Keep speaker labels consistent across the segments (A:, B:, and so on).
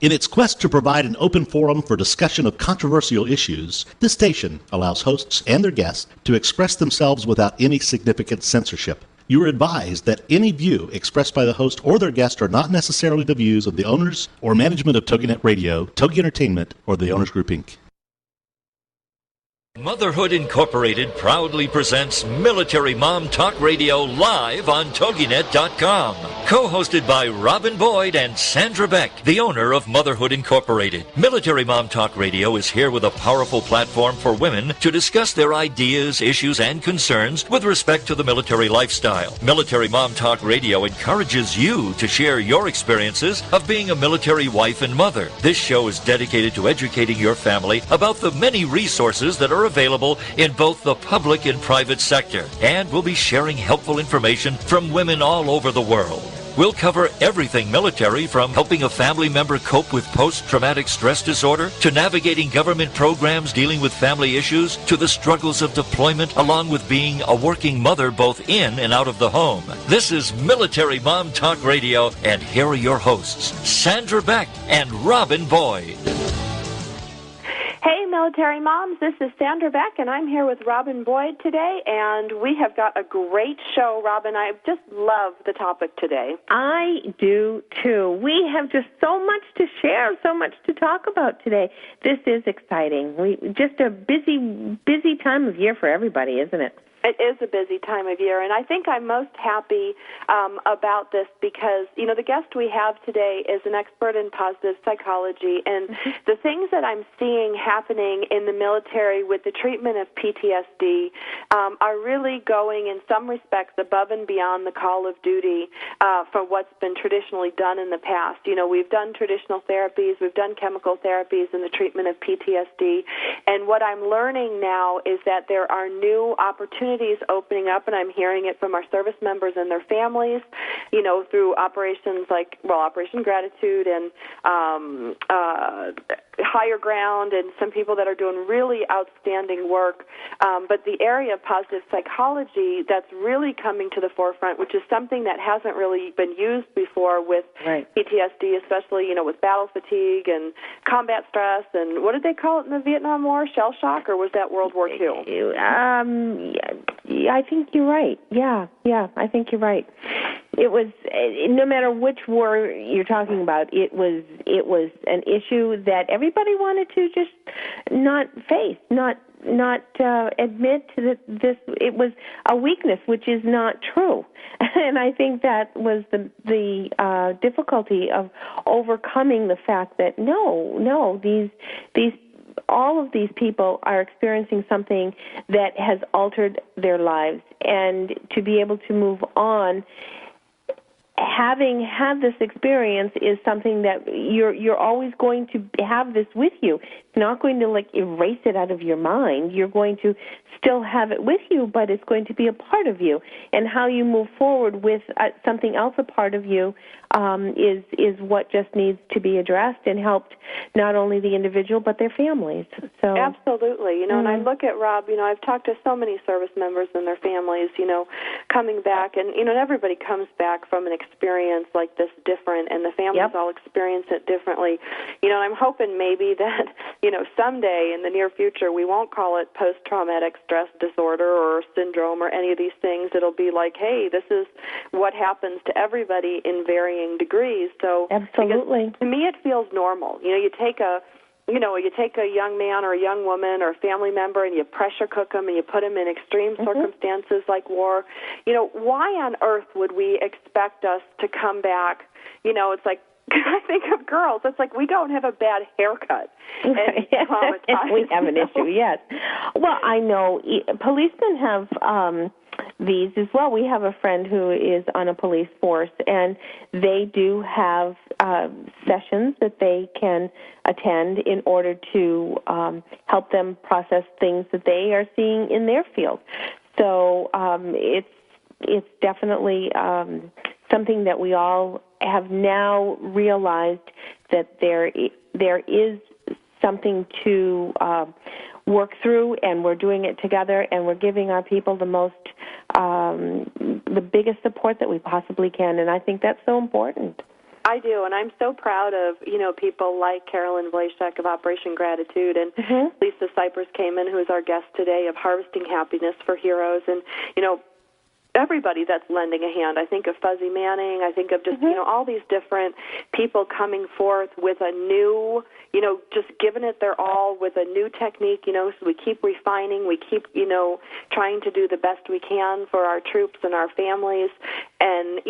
A: In its quest to provide an open forum for discussion of controversial issues, this station allows hosts and their guests to express themselves without any significant censorship. You are advised that any view expressed by the host or their guest are not necessarily the views of the owners or management of Toginet Radio, Togi Entertainment, or the Owners Group, Inc.
B: Motherhood Incorporated proudly presents Military Mom Talk Radio live on Toginet.com. Co-hosted by Robin Boyd and Sandra Beck, the owner of Motherhood Incorporated. Military Mom Talk Radio is here with a powerful platform for women to discuss their ideas, issues, and concerns with respect to the military lifestyle. Military Mom Talk Radio encourages you to share your experiences of being a military wife and mother. This show is dedicated to educating your family about the many resources that are available in both the public and private sector, and we'll be sharing helpful information from women all over the world. We'll cover everything military, from helping a family member cope with post-traumatic stress disorder, to navigating government programs dealing with family issues, to the struggles of deployment, along with being a working mother both in and out of the home. This is Military Mom Talk Radio, and here are your hosts, Sandra Beck and Robin Boyd.
C: Hey, Military Moms, this is Sandra Beck, and I'm here with Robin Boyd today, and we have got a great show. Robin, I just love the topic today.
D: I do, too. We have just so much to share, so much to talk about today. This is exciting. Just a busy time of year for everybody, isn't it?
C: It is a busy time of year, and I think I'm most happy about this because, you know, the guest we have today is an expert in positive psychology, and the things that I'm seeing happening in the military with the treatment of PTSD are really going, in some respects, above and beyond the call of duty for what's been traditionally done in the past. You know, we've done traditional therapies, we've done chemical therapies in the treatment of PTSD, and what I'm learning now is that there are new opportunities opening up, and I'm hearing it from our service members and their families, you know, through operations like, well, Operation Gratitude and Higher Ground, and some people that are doing really outstanding work. But the area of positive psychology that's really coming to the forefront, which is something that hasn't really been used before with PTSD, especially, you know, with battle fatigue and combat stress, and what did they call it in the Vietnam War? Shell shock, or was that World War II?
D: I think you're right. Yeah, I think you're right. It was, no matter which war you're talking about, it was an issue that everybody wanted to just not face, not admit that this, it was a weakness, which is not true. And I think that was the difficulty of overcoming the fact that these all of these people are experiencing something that has altered their lives, and to be able to move on, having had this experience, is something that you're always going to have this with you. It's not going to erase it out of your mind. You're going to still have it with you, but it's going to be a part of you. And how you move forward with something else a part of you is what just needs to be addressed and helped not only the individual but their families. So
C: absolutely, you know, and I look at Rob. You know, I've talked to so many service members and their families. You know, coming back, and you know, everybody comes back from an experience like this different, and the families all experience it differently. You know, I'm hoping maybe that, you know, someday in the near future we won't call it post-traumatic stress disorder or syndrome or any of these things. It'll be like, hey, this is what happens to everybody in varying degrees. So
D: absolutely,
C: to me it feels normal. You know, you take a young man or a young woman or a family member and you pressure cook them and you put them in extreme circumstances like war. You know, why on earth would we expect us to come back? You know, it's like, I think of girls. It's like we don't have a bad haircut. And
D: we have an issue, yes. Well, I know policemen have these as well. We have a friend who is on a police force, and they do have sessions that they can attend in order to help them process things that they are seeing in their field. So it's definitely something that we all have now realized that there is something to work through, and we're doing it together, and we're giving our people the biggest support that we possibly can, and I think that's so important.
C: I do, and I'm so proud of, people like Carolyn Vlasiak of Operation Gratitude and Lisa Cypers Kamen, who's our guest today, of Harvesting Happiness for Heroes, and, everybody that's lending a hand. I think of Fuzzy Manning. I think of just, all these different people coming forth with a new, just giving it their all with a new technique, so we keep refining. We keep, trying to do the best we can for our troops and our families. And,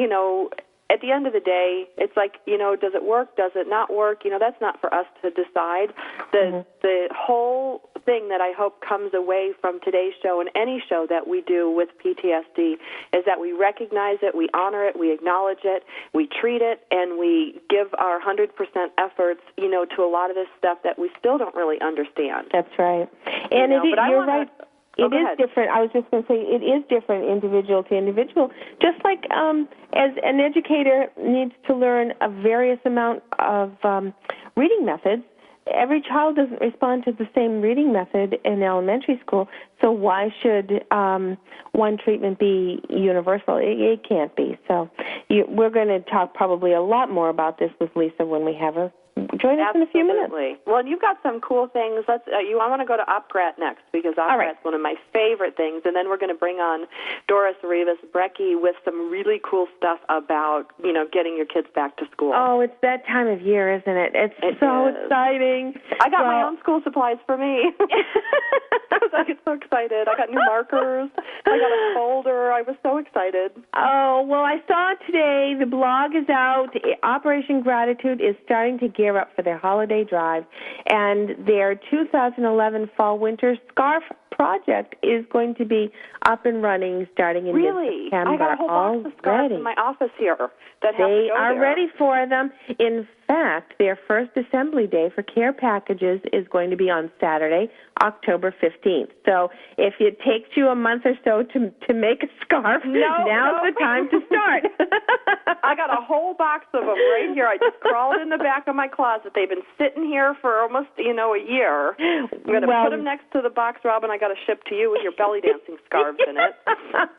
C: at the end of the day, it's like, does it work? Does it not work? That's not for us to decide. The whole thing that I hope comes away from today's show and any show that we do with PTSD is that we recognize it, we honor it, we acknowledge it, we treat it, and we give our 100% efforts, to a lot of this stuff that we still don't really understand.
D: That's right. And you're right. It is different. I was just going to say it is different individual to individual. Just like as an educator needs to learn a various amount of reading methods, every child doesn't respond to the same reading method in elementary school, so why should one treatment be universal? It can't be. So we're going to talk probably a lot more about this with Lisa when we have her join us in a few minutes.
C: Well, and you've got some cool things. I want to go to OpGrat next, because OpGrat's one of my favorite things, and then we're going to bring on Doris Rivas-Brecky with some really cool stuff about, getting your kids back to school.
D: Oh, it's that time of year, isn't it? It's so exciting.
C: I got my own school supplies for me. I get so excited. I got new markers. I got a folder. I was so excited.
D: Oh, well, I saw today the blog is out. Operation Gratitude is starting to gear up for their holiday drive, and their 2011 fall-winter scarf project is going to be up and running starting in mid-September.
C: I got a whole box of scarves in my office here that have to go
D: They are ready for them. In fact, their first assembly day for care packages is going to be on Saturday, October 15th. So if it takes you a month or so to make a scarf, now's the time to start.
C: I got a whole box of them right here. I just crawled in the back of my closet. They've been sitting here for almost, a year. I'm going to put them next to the box, Robin, I got to ship to you with your belly dancing scarves in it,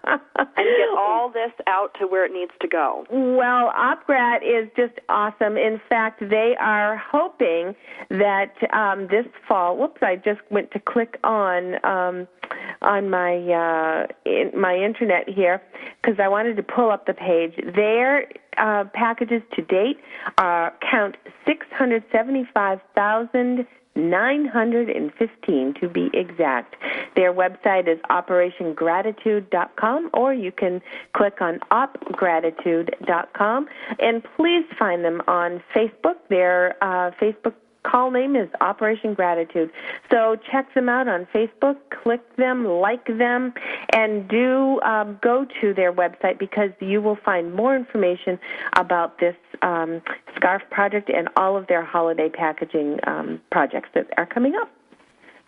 C: and get all this out to where it needs to go.
D: Well, OpGrat is just awesome. In fact, they are hoping that this fall, I just went to click on my internet here because I wanted to pull up the page. Their packages to date count 675,915 to be exact. Their website is operationgratitude.com, or you can click on opgratitude.com, and please find them on Facebook. Their Facebook call name is Operation Gratitude. So check them out on Facebook, click them, like them, and do go to their website, because you will find more information about this scarf project and all of their holiday packaging projects that are coming up.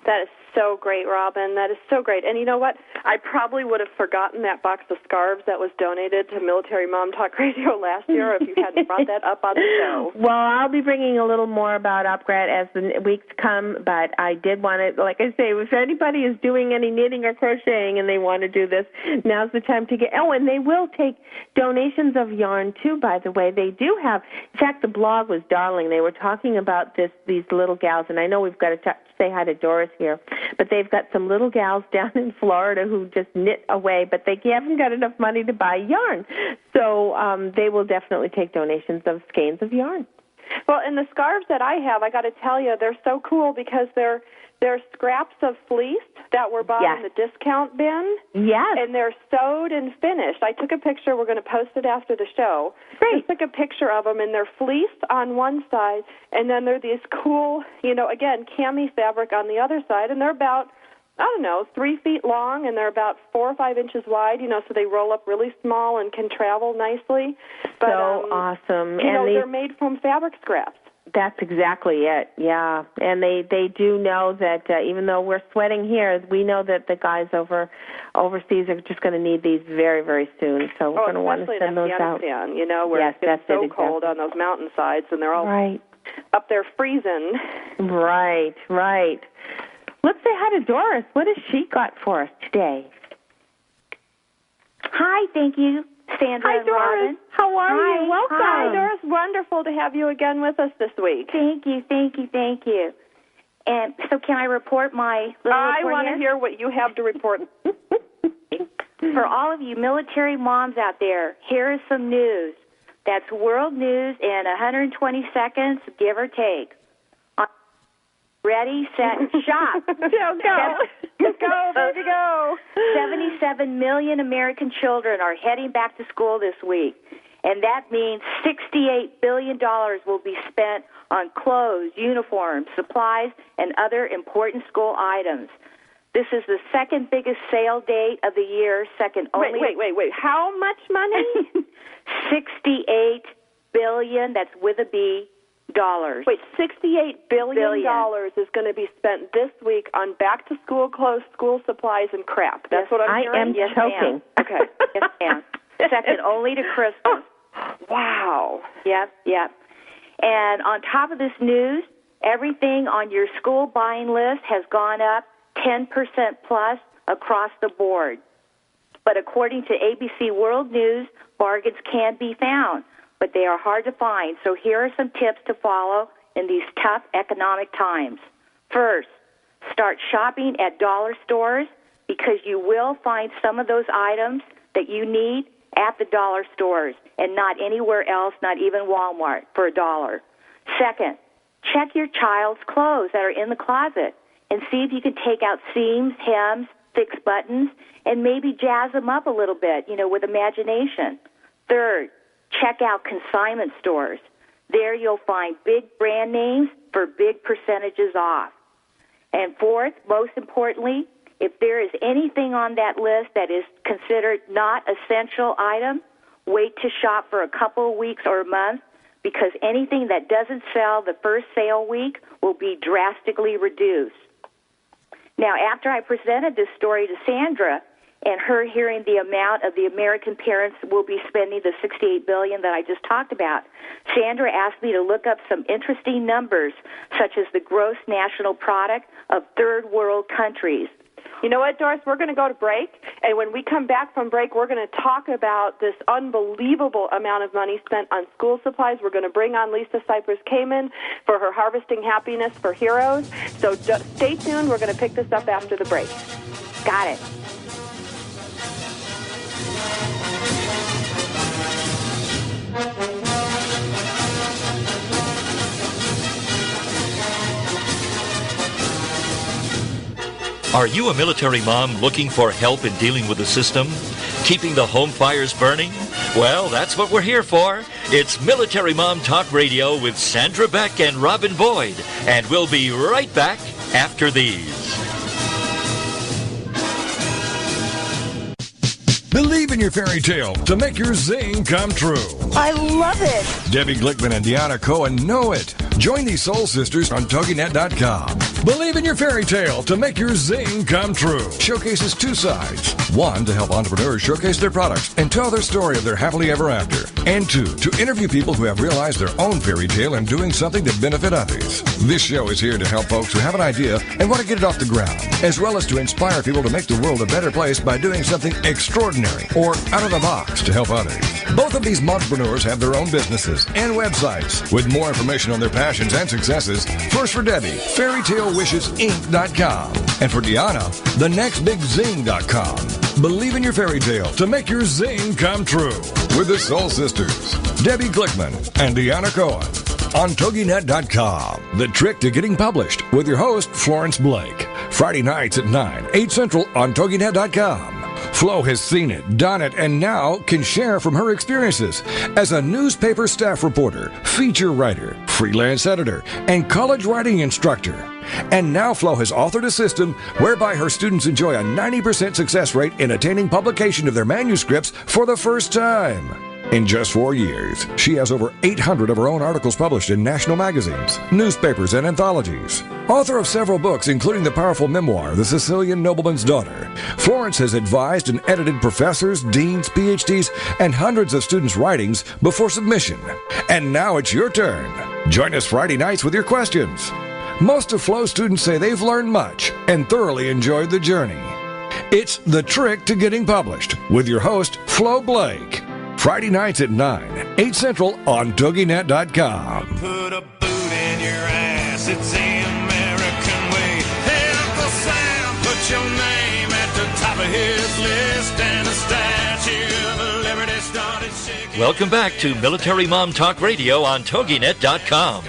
C: That is so great, Robin. That is so great. And you know what? I probably would have forgotten that box of scarves that was donated to Military Mom Talk Radio last year if you hadn't brought that up on the show.
D: Well, I'll be bringing a little more about OpGrat as the weeks come, but I did want to, like I say, if anybody is doing any knitting or crocheting and they want to do this, now's the time to get, and they will take donations of yarn, too, by the way. They do have, in fact, the blog was darling. They were talking about these little gals, and I know we've got to say hi to Doris here, but they've got some little gals down in Florida who just knit away, but they haven't got enough money to buy yarn. So they will definitely take donations of skeins of yarn.
C: Well, and the scarves that I have, I got to tell you, they're so cool because they're scraps of fleece that were bought in the discount bin.
D: Yes.
C: And they're sewed and finished. I took a picture. We're going to post it after the show.
D: Great.
C: I took a picture of them, and they're fleeced on one side, and then they're these cool, again, cami fabric on the other side, and they're about, 3 feet long, and they're about 4 or 5 inches wide, so they roll up really small and can travel nicely. But,
D: so awesome.
C: They're made from fabric scraps.
D: That's exactly it, yeah. And they do know that even though we're sweating here, we know that the guys overseas are just going to need these very, very soon. So we're going to want to send those out.
C: Where it's so cold on those mountainsides, and they're all up there freezing.
D: Right. Let's say hi to Doris. What has she got for us today?
E: Hi, thank you Sandra
C: Hi,
E: and
C: Doris.
E: Robin.
C: How are
E: Hi.
C: you? Welcome.
E: Hi.
C: Doris, wonderful to have you again with us this week.
E: Thank you. And so can I report my little
C: I
E: report
C: want to
E: here?
C: hear what you have to report.
E: For all of you military moms out there, here is some news. That's world news in 120 seconds, give or take. Ready, set, shot.
C: Go. Go, baby, go.
E: 77 million American children are heading back to school this week, and that means $68 billion will be spent on clothes, uniforms, supplies, and other important school items. This is the second biggest sale date of the year, second only...
C: Wait. How much money?
E: $68 billion, that's with a B, dollars.
C: Wait, $68 billion is going to be spent this week on back-to-school clothes, school supplies, and crap. That's what I'm hearing?
D: I am choking.
E: Okay. Yes, ma'am. Second only to Christmas.
C: Wow.
E: Yep. And on top of this news, everything on your school buying list has gone up 10% plus across the board. But according to ABC World News, bargains can be found, but they are hard to find. So here are some tips to follow in these tough economic times. First, start shopping at dollar stores because you will find some of those items that you need at the dollar stores and not anywhere else, not even Walmart, for $1. Second, check your child's clothes that are in the closet and see if you can take out seams, hems, fix buttons, and maybe jazz them up a little bit, with imagination. Third, check out consignment stores. There you'll find big brand names for big percentages off. And fourth, most importantly, if there is anything on that list that is considered not essential item, wait to shop for a couple of weeks or a month because anything that doesn't sell the first sale week will be drastically reduced. Now, after I presented this story to Sandra and her hearing the amount of the American parents will be spending the $68 billion that I just talked about, Sandra asked me to look up some interesting numbers, such as the gross national product of third world countries.
C: You know what, Doris? We're going to go to break, and when we come back from break, we're going to talk about this unbelievable amount of money spent on school supplies. We're going to bring on Lisa Cypers Kamen for her Harvesting Happiness for Heroes. So stay tuned. We're going to pick this up after the break.
E: Got it.
B: Are you a military mom looking for help in dealing with the system? Keeping the home fires burning? Well, that's what we're here for. It's Military Mom Talk Radio with Sandra Beck and Robin Boyd. And we'll be right back after these.
F: Believe in your fairy tale to make your zing come true.
G: I love it.
F: Debbie Glickman and Deanna Cohen know it. Join these soul sisters on Toginet.com. Believe in your fairy tale to make your zing come true. Showcases two sides. One, to help entrepreneurs showcase their products and tell their story of their happily ever after. And two, to interview people who have realized their own fairy tale and doing something to benefit others. This show is here to help folks who have an idea and want to get it off the ground, as well as to inspire people to make the world a better place by doing something extraordinary or out of the box to help others. Both of these entrepreneurs have their own businesses and websites. With more information on their passions and successes, first for Debbie, fairytalewishesinc.com, and for Deanna, thenextbigzing.com. Believe in your fairy tale to make your zing come true with the Soul Sisters, Debbie Glickman and Deanna Cohen on Toginet.com. The Trick to Getting Published with your host, Florence Blake. Friday nights at 9, 8 Central on Toginet.com. Flo has seen it, done it, and now can share from her experiences as a newspaper staff reporter, feature writer, freelance editor, and college writing instructor. And now Flo has authored a system whereby her students enjoy a 90% success rate in attaining publication of their manuscripts for the first time. In just 4 years, she has over 800 of her own articles published in national magazines, newspapers, and anthologies. Author of several books, including the powerful memoir, The Sicilian Nobleman's Daughter, Florence has advised and edited professors, deans, PhDs, and hundreds of students' writings before submission. And now it's your turn. Join us Friday nights with your questions. Most of Flo's students say they've learned much and thoroughly enjoyed the journey. It's The Trick to Getting Published with your host, Flo Blake. Friday nights at 9, 8 Central on Toginet.com.
G: Put a boot in your ass, it's the American way. Hey, Uncle Sam, put your name at the top of his list, and the Statue of Liberty started shaking.
B: Welcome back to Military Mom Talk Radio on Toginet.com.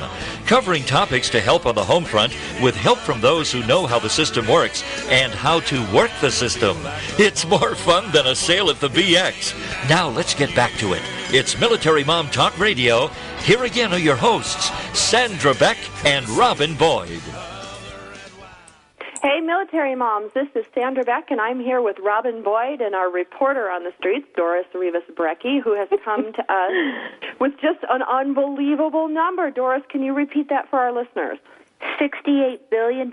B: Covering topics to help on the home front with help from those who know how the system works and how to work the system. It's more fun than a sale at the BX. Now let's get back to it. It's Military Mom Talk Radio. Here again are your hosts, Sandra Beck and Robin Boyd.
C: Hey, military moms, this is Sandra Beck, and I'm here with Robin Boyd and our reporter on the streets, Doris Rivas-Brecky, who has come to us with just an unbelievable number. Doris, can you repeat that for our listeners?
E: $68 billion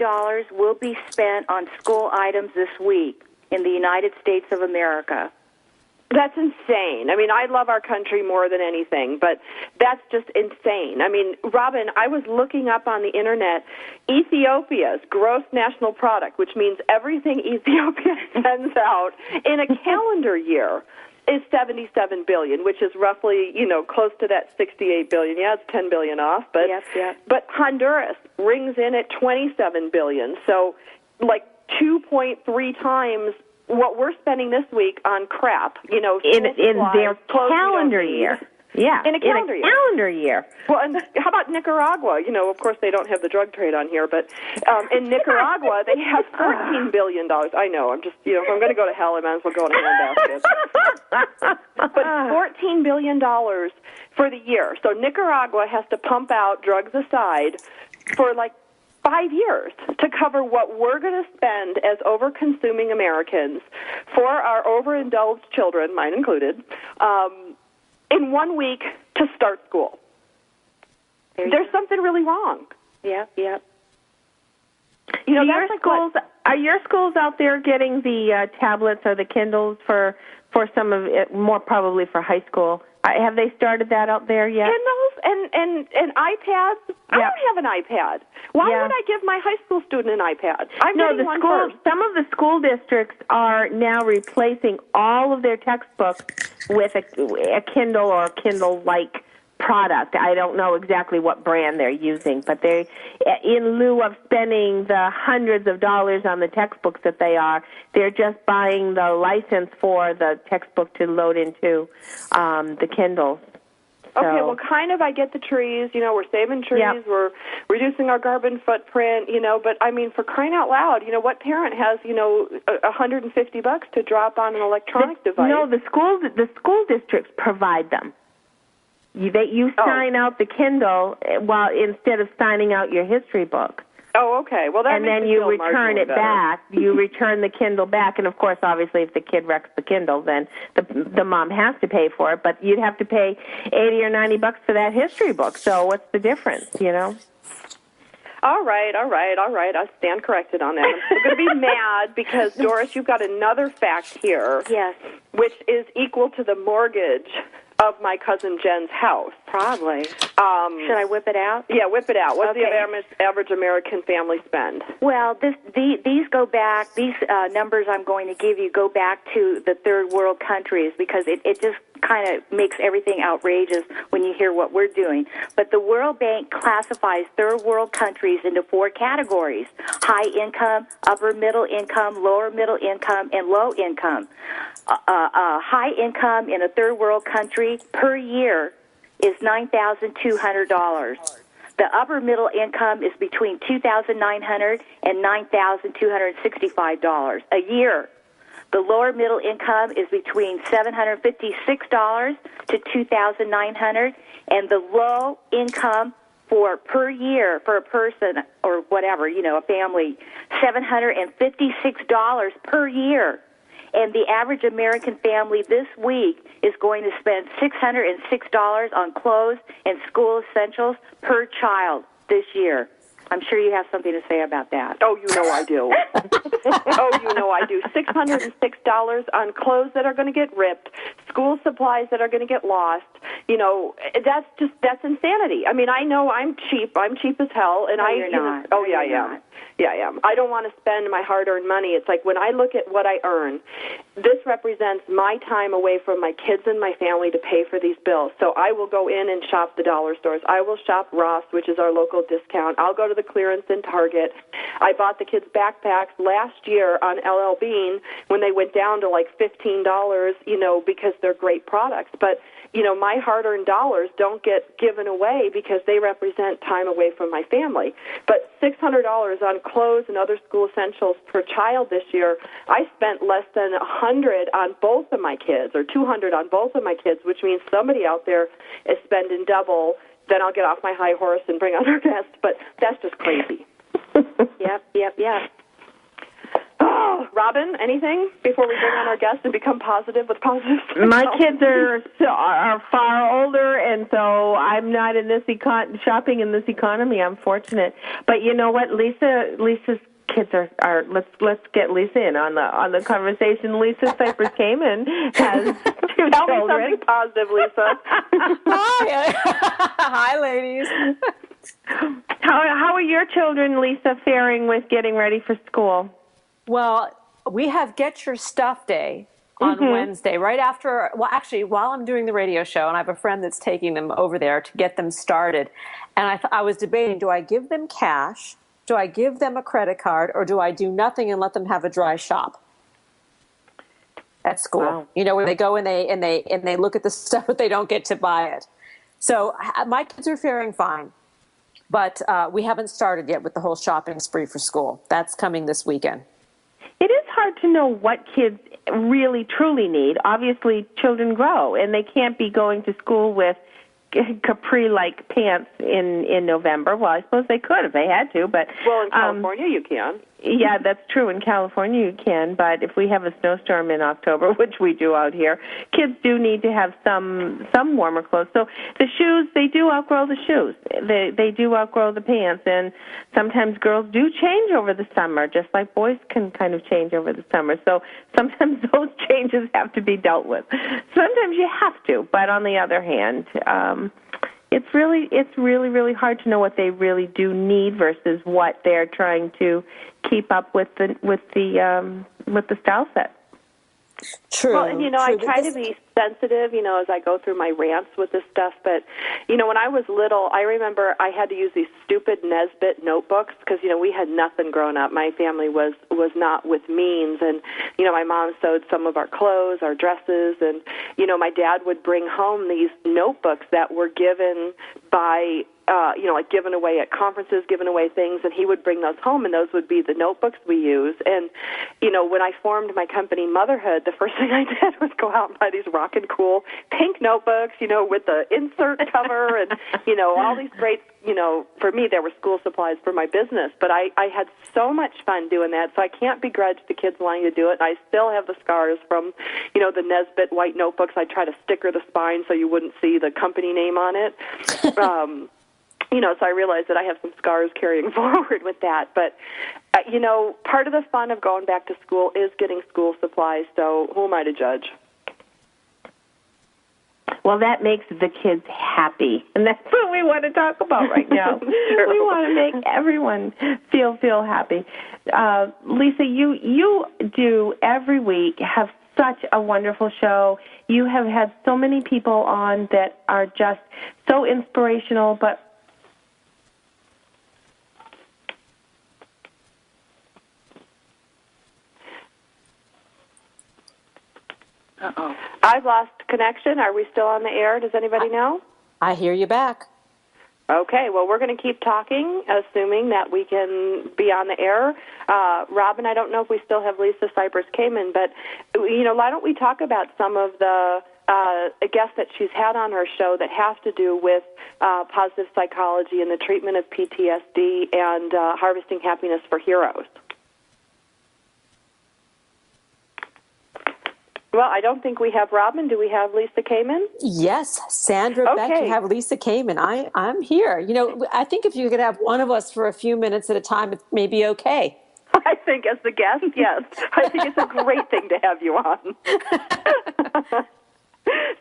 E: will be spent on school items this week in the United States of America.
C: That's insane. I mean, I love our country more than anything, but that's just insane. I mean, Robin, I was looking up on the Internet, Ethiopia's gross national product, which means everything Ethiopia sends out in a calendar year, is $77 billion, which is roughly, close to that $68 billion. Yeah, it's $10 billion off, but but Honduras rings in at $27 billion, so like 2.3 times what we're spending this week on crap,
D: in their calendar year. Yeah,
C: in a calendar
D: year.
C: Well, and how about Nicaragua? Of course they don't have the drug trade on here, but in Nicaragua they have $14 billion. I know. I'm just, if I'm going to go to hell, I might as well go in a handbasket. But $14 billion for the year. So Nicaragua has to pump out, drugs aside, for like 5 years to cover what we're going to spend as over-consuming Americans for our overindulged children, mine included, in 1 week to start school. There's something really wrong.
E: Yeah.
D: Are your schools out there getting the tablets or the Kindles for some of it, more probably for high school? Have they started that out there yet?
C: Kindles and iPads. I don't have an iPad. Why would I give my high school student an iPad?
D: Some of the school districts are now replacing all of their textbooks with a Kindle or a Kindle-like product. I don't know exactly what brand they're using, but they, in lieu of spending the hundreds of dollars on the textbooks that they're just buying the license for the textbook to load into the Kindles.
C: Okay, well, kind of I get the trees. We're saving trees. We're reducing our carbon footprint, but, I mean, for crying out loud, what parent has, $150 to drop on an electronic device?
D: No, the school districts provide them. You sign out the Kindle instead of signing out your history book.
C: Oh, okay. Well, that
D: and then you return it back. You return the Kindle back, and of course, obviously, if the kid wrecks the Kindle, then the mom has to pay for it. But you'd have to pay $80 or $90 for that history book. So what's the difference?
C: All right. I stand corrected on that. I'm still going to be mad because, Doris, you've got another fact here.
E: Yes.
C: Which is equal to the mortgage of my cousin Jen's house.
E: Probably. Should I whip it out?
C: Yeah, whip it out. What's the average American family spend?
E: Well, these go back, these numbers I'm going to give you go back to the third world countries because it just kind of makes everything outrageous when you hear what we're doing. But the World Bank classifies third world countries into 4 categories: high income, upper middle income, lower middle income, and low income. High income in a third world country per year is $9,200. The upper middle income is between $2,900 and $9,265 a year. The lower middle income is between $756 to $2,900, and the low income for per year for a person or whatever, a family, $756 per year. And the average American family this week is going to spend $606 on clothes and school essentials per child this year. I'm sure you have something to say about that.
C: Oh, I do. $606 on clothes that are going to get ripped, school supplies that are going to get lost. That's insanity. I mean, I know I'm cheap. I'm cheap as hell, and
E: you're not.
C: Oh yeah, I am. Yeah, I am. I don't want to spend my hard-earned money. It's like when I look at what I earn, this represents my time away from my kids and my family to pay for these bills. So I will go in and shop the dollar stores. I will shop Ross, which is our local discount. I'll go to the clearance in Target. I bought the kids backpacks last year on LL Bean when they went down to like $15, because they're great products. But my hard-earned dollars don't get given away because they represent time away from my family. But $600 on clothes and other school essentials per child this year, I spent less than $100 on both of my kids, or $200 on both of my kids, which means somebody out there is spending double. Then I'll get off my high horse and bring on our guest, but that's just crazy. Yep. Oh, Robin, anything before we bring on our guest and become positive with positive?
D: My kids are far older, and so I'm not in this shopping in this economy. I'm fortunate, but you know what, Lisa's kids are. Let's get Lisa in on the conversation. Lisa Cypers Kamen has two
C: Tell
D: children.
C: me something positive, Lisa.
H: Hi, ladies.
D: How are your children, Lisa, faring with getting ready for school?
H: Well, we have Get Your Stuff Day on Wednesday, right after, actually, while I'm doing the radio show, and I have a friend that's taking them over there to get them started. And I was debating, do I give them cash, do I give them a credit card, or do I do nothing and let them have a dry shop at school? Wow. Where they go and they look at the stuff, but they don't get to buy it. So my kids are faring fine. But we haven't started yet with the whole shopping spree for school. That's coming this weekend.
D: It is hard to know what kids really, truly need. Obviously, children grow, and they can't be going to school with capri-like pants in November. Well, I suppose they could if they had to, but...
C: Well, in California, you can.
D: Yeah, that's true. In California, you can, but if we have a snowstorm in October, which we do out here, kids do need to have some warmer clothes. So the shoes, they do outgrow the shoes. They do outgrow the pants, and sometimes girls do change over the summer, just like boys can kind of change over the summer. So sometimes those changes have to be dealt with. Sometimes you have to, but on the other hand, it's really hard to know what they really do need versus what they're trying to keep up with the style set.
H: True.
C: Well, and I try to be sensitive, as I go through my rants with this stuff. But when I was little, I remember I had to use these stupid Nesbitt notebooks because we had nothing growing up. My family was not with means, and my mom sewed some of our clothes, our dresses, and my dad would bring home these notebooks that were given by like given away at conferences, given away things, and he would bring those home, and those would be the notebooks we use. And, when I formed my company, Motherhood, the first thing I did was go out and buy these rockin' cool pink notebooks, with the insert cover and, all these great, for me, there were school supplies for my business. But I had so much fun doing that, so I can't begrudge the kids wanting to do it. And I still have the scars from, the Nesbitt white notebooks. I try to sticker the spine so you wouldn't see the company name on it. So I realized that I have some scars carrying forward with that. But, part of the fun of going back to school is getting school supplies, so who am I to judge?
D: Well, that makes the kids happy, and that's what we want to talk about right now. We want to make everyone feel happy. Lisa, you do every week have such a wonderful show. You have had so many people on that are just so inspirational, but
C: Uh-oh. I've lost connection. Are we still on the air? Does anybody know?
H: I hear you back.
C: Okay, well, we're going to keep talking, assuming that we can be on the air. Robin, I don't know if we still have Lisa Cypers Kamen, but, why don't we talk about some of the guests that she's had on her show that have to do with positive psychology and the treatment of PTSD and harvesting happiness for heroes. Well, I don't think we have Robin. Do we have Lisa Kamen?
H: Yes, Sandra Beck, you have Lisa Kamen. I'm here. I think if you could have one of us for a few minutes at a time, it may be okay.
C: I think as the guest, yes. I think it's a great thing to have you on.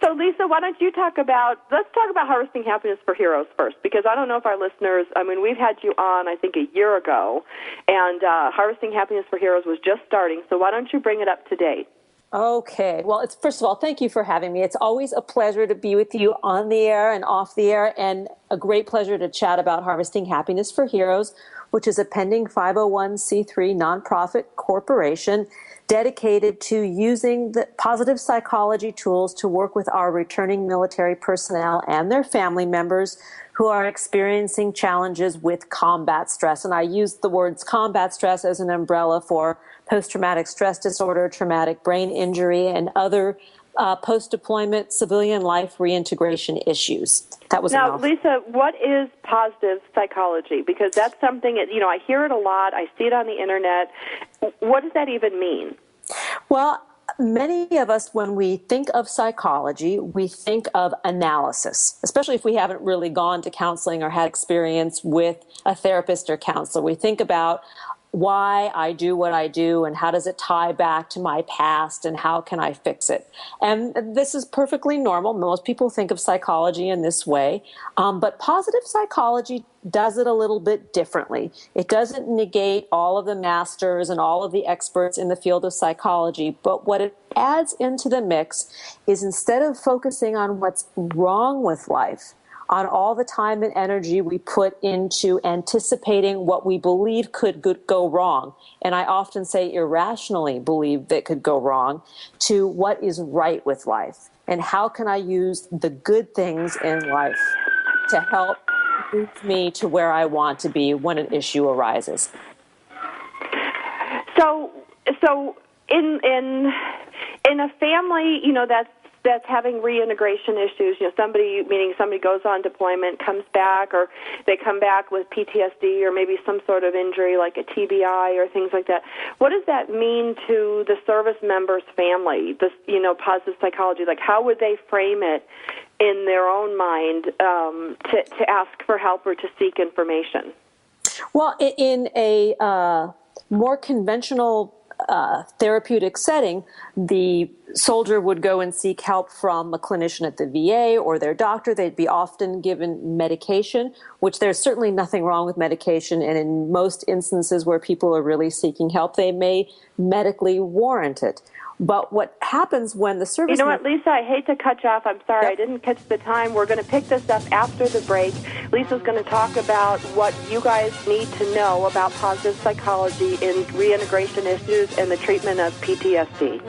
C: So, Lisa, why don't you let's talk about Harvesting Happiness for Heroes first, because I don't know if our listeners, we've had you on, I think, a year ago, and Harvesting Happiness for Heroes was just starting, so why don't you bring it up to date?
H: Okay. Well, first of all, thank you for having me. It's always a pleasure to be with you on the air and off the air, and a great pleasure to chat about Harvesting Happiness for Heroes, which is a pending 501c3 nonprofit corporation dedicated to using the positive psychology tools to work with our returning military personnel and their family members who are experiencing challenges with combat stress. And I use the words combat stress as an umbrella for post-traumatic stress disorder, traumatic brain injury, and other post-deployment civilian life reintegration issues. That was
C: now, Lisa, what is positive psychology? Because that's something, I hear it a lot. I see it on the internet. What does that even mean?
H: Well, many of us, when we think of psychology, we think of analysis, especially if we haven't really gone to counseling or had experience with a therapist or counselor. We think about why I do what I do and how does it tie back to my past and how can I fix it. And this is perfectly normal. Most people think of psychology in this way, but positive psychology does it a little bit differently. It doesn't negate all of the masters and all of the experts in the field of psychology, but what it adds into the mix is, instead of focusing on what's wrong with life, on all the time and energy we put into anticipating what we believe could go wrong, and I often say irrationally believe that could go wrong, to what is right with life, and how can I use the good things in life to help move me to where I want to be when an issue arises.
C: So in a family, that's having reintegration issues, somebody goes on deployment, comes back, or they come back with PTSD or maybe some sort of injury like a TBI or things like that. What does that mean to the service member's family, this, positive psychology? Like, how would they frame it in their own mind to ask for help or to seek information? Well,
H: in a more conventional therapeutic setting, the soldier would go and seek help from a clinician at the VA or their doctor. They'd be often given medication, which there's certainly nothing wrong with medication. And in most instances where people are really seeking help, they may medically warrant it. But what happens when the service...
C: You know what, Lisa, I hate to cut you off. I'm sorry, I didn't catch the time. We're going to pick this up after the break. Lisa's going to talk about what you guys need to know about positive psychology in reintegration issues and the treatment of PTSD.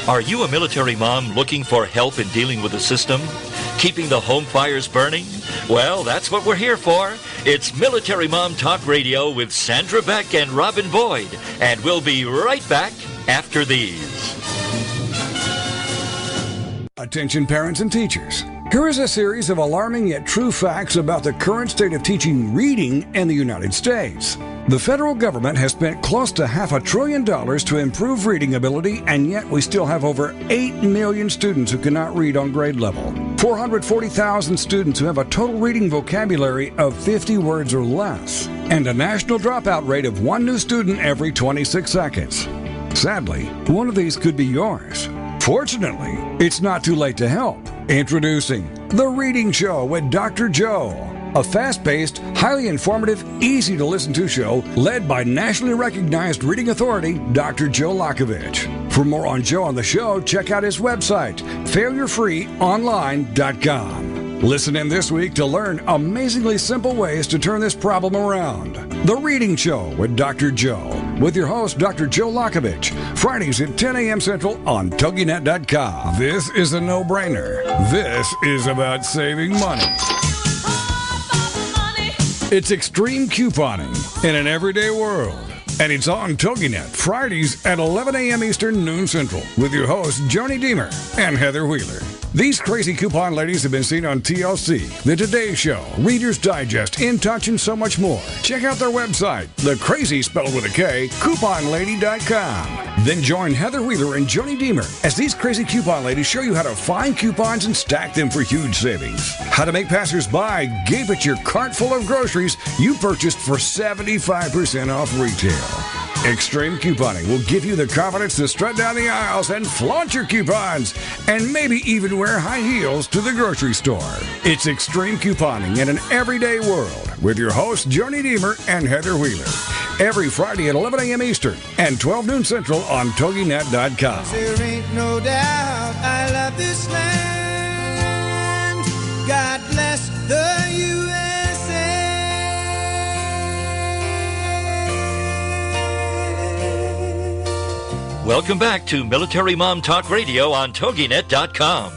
B: Are you a military mom looking for help in dealing with the system? Keeping the home fires burning? Well, that's what we're here for. It's Military Mom Talk Radio with Sandra Beck and Robin Boyd. And we'll be right back after these.
F: Attention parents and teachers. Here is a series of alarming yet true facts about the current state of teaching reading in the United States. The federal government has spent close to $500 billion to improve reading ability, and yet we still have over 8 million students who cannot read on grade level. 440,000 students who have a total reading vocabulary of 50 words or less, and a national dropout rate of 1 new student every 26 seconds. Sadly, one of these could be yours. Fortunately, it's not too late to help. Introducing The Reading Show with Dr. Joe, a fast-paced, highly informative, easy-to-listen-to show led by nationally recognized reading authority, Dr. Joe Lakovich. For more on Joe on the show, check out his website, failurefreeonline.com. Listen in this week to learn amazingly simple ways to turn this problem around. The Reading Show with Dr. Joe, with your host, Dr. Joe Lakovich, Fridays at 10 a.m. Central on Toginet.com. This is a no-brainer. This is about saving money. It's extreme couponing in an everyday world. And it's on Toginet, Fridays at 11 a.m. Eastern, noon Central, with your hosts, Joni Deemer and Heather Wheeler. These crazy coupon ladies have been seen on TLC, The Today Show, Reader's Digest, In Touch, and so much more. Check out their website, The Crazy, spelled with a K, couponlady.com. Then join Heather Wheeler and Joni Deemer as these crazy coupon ladies show you how to find coupons and stack them for huge savings. How to make passers-by gape at your cart full of groceries you purchased for 75% off retail. Extreme couponing will give you the confidence to strut down the aisles and flaunt your coupons, and maybe even wear high heels to the grocery store. It's extreme couponing in an everyday world with your hosts Joni Deemer and Heather Wheeler. Every Friday at 11 a.m. Eastern and 12 noon Central on Toginet.com.
G: There ain't no doubt I love this land. God bless the USA.
B: Welcome back to Military Mom Talk Radio on Toginet.com,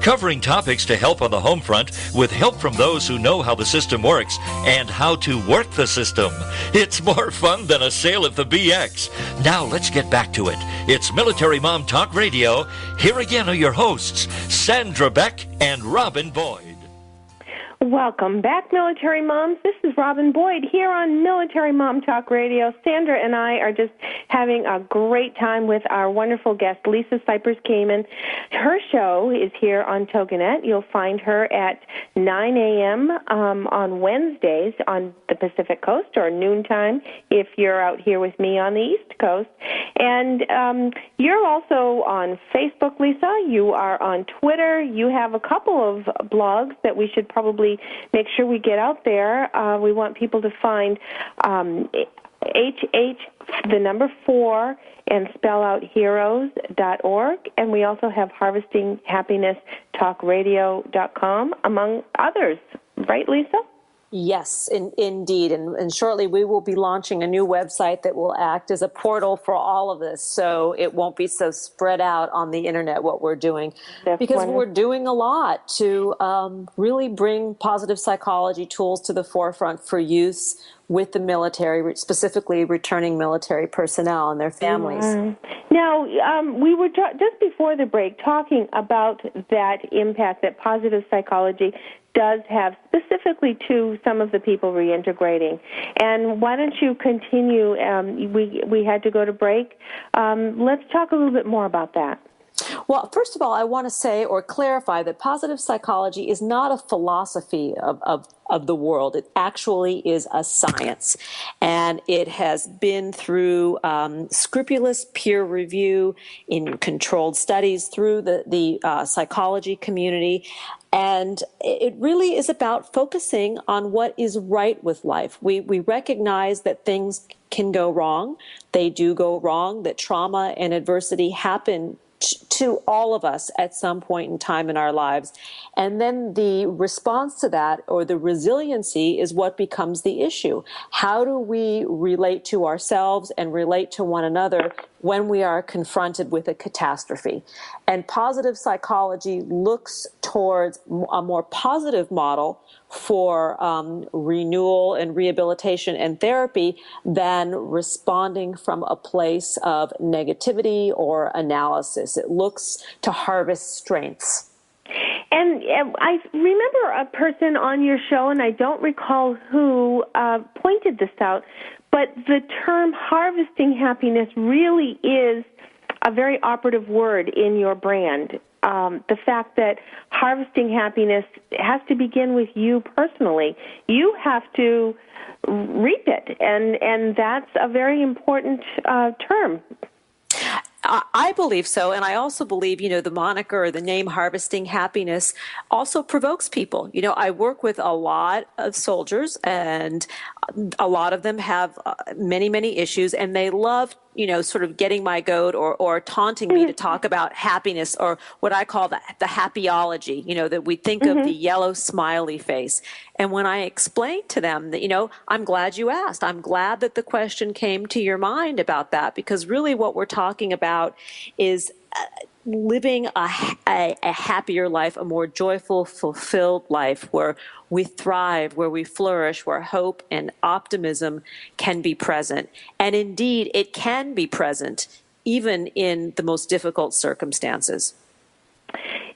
B: covering topics to help on the home front with help from those who know how the system works and how to work the system. It's more fun than a sale at the BX. Now let's get back to it. It's Military Mom Talk Radio. Here again are your hosts, Sandra Beck and Robin Boyd.
D: Welcome back, Military Moms. This is Robin Boyd here on Military Mom Talk Radio. Sandra and I are just having a great time with our wonderful guest, Lisa Cypers Kamen. Her show is here on Toginet. You'll find her at 9 a.m. On Wednesdays on the Pacific Coast, or noontime if you're out here with me on the East Coast. And you're also on Facebook, Lisa. You are on Twitter. You have a couple of blogs that we should probably make sure we get out there. We want people to find the number 4 and spell out heroes.org. And we also have harvestinghappinesstalkradio.com, among others. Right, Lisa?
H: Yes, indeed. And shortly we will be launching a new website that will act as a portal for all of this, so it won't be so spread out on the internet what we're doing.
D: That's
H: because
D: wonderful.
H: We're doing a lot to really bring positive psychology tools to the forefront for use with the military, specifically returning military personnel and their families.
D: Now, we were just before the break talking about that impact that positive psychology does have specifically to some of the people reintegrating. And why don't you continue? We had to go to break. Let's talk a little bit more about that.
H: Well, first of all, I want to say or clarify that positive psychology is not a philosophy of the world. It actually is a science. And it has been through scrupulous peer review in controlled studies through the psychology community. And it really is about focusing on what is right with life. We recognize that things can go wrong. They do go wrong, that trauma and adversity happen to all of us at some point in time in our lives. And then the response to that, or the resiliency, is what becomes the issue. How do we relate to ourselves and relate to one another when we are confronted with a catastrophe? And positive psychology looks towards a more positive model for renewal and rehabilitation and therapy than responding from a place of negativity or analysis. It looks to harvest strengths.
D: And I remember a person on your show, and I don't recall who pointed this out, but the term harvesting happiness really is a very operative word in your brand. The fact that harvesting happiness has to begin with you personally. You have to reap it, and that's a very important term.
H: I believe so, and I also believe, the moniker or the name harvesting happiness also provokes people. I work with a lot of soldiers, and a lot of them have many, many issues, and they love, sort of getting my goat or taunting me to talk about happiness, or what I call the happyology, that we think of the yellow smiley face. And when I explain to them that, I'm glad you asked. I'm glad that the question came to your mind about that, because really what we're talking about is living a happier life, a more joyful, fulfilled life where we thrive, where we flourish, where hope and optimism can be present. And indeed, it can be present even in the most difficult circumstances.